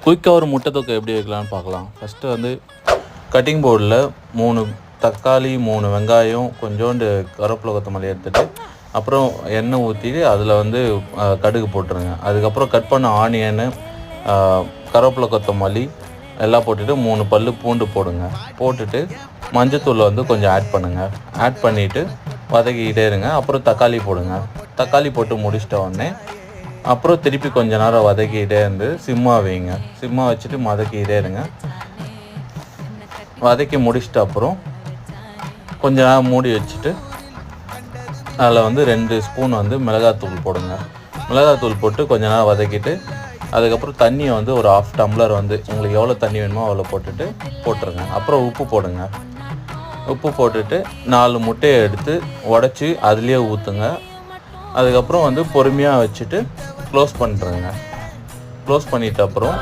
குயிக்காக ஒரு முட்டை தொக்கை எப்படி வைக்கலாம்னு பார்க்கலாம். ஃபஸ்ட்டு வந்து கட்டிங் போர்டில் 3 தக்காளி, 3 வெங்காயம், கொஞ்சோண்டு கருவேப்பிலை, கொத்தமல்லி எடுத்துகிட்டு அப்புறம் எண்ணெய் ஊற்றிட்டு அதில் வந்து கடுகு போட்டுருங்க. அதுக்கப்புறம் கட் பண்ண ஆனியனு, கருவேப்பிலை, கொத்தமல்லி எல்லாம் போட்டுட்டு 3 பல் பூண்டு போடுங்க. போட்டுட்டு மஞ்சத்தூளை வந்து கொஞ்சம் ஆட் பண்ணுங்கள். ஆட் பண்ணிவிட்டு வதக்கிக்கிட்டே இருங்க. அப்புறம் தக்காளி போடுங்க. தக்காளி போட்டு முடிச்சிட்ட உடனே அப்புறம் திருப்பி கொஞ்ச நேரம் வதக்கிக்கிட்டே இருந்து சிம்மாக வைங்க. சிம்மாக வச்சுட்டு வதக்கிக்கிட்டே இருங்க. வதக்கி முடிச்சிட்ட அப்புறம் கொஞ்ச நேரம் மூடி வச்சுட்டு அதில் வந்து 2 ஸ்பூன் வந்து மிளகாத்தூள் போடுங்க. மிளகாத்தூள் போட்டு கொஞ்ச நேரம் வதக்கிட்டு அதுக்கப்புறம் தண்ணியை வந்து ஒரு 1/2 டம்ளர் வந்து உங்களுக்கு எவ்வளோ தண்ணி வேணுமோ அவ்வளோ போட்டுருங்க. அப்புறம் உப்பு போடுங்க. உப்பு போட்டுட்டு 4 முட்டையை எடுத்து உடச்சி அதுலேயே ஊற்றுங்க. அதுக்கப்புறம் வந்து பொறுமையாக வச்சுட்டு க்ளோஸ் பண்ணிட்டுருங்க. க்ளோஸ் பண்ணிட்ட அப்புறம்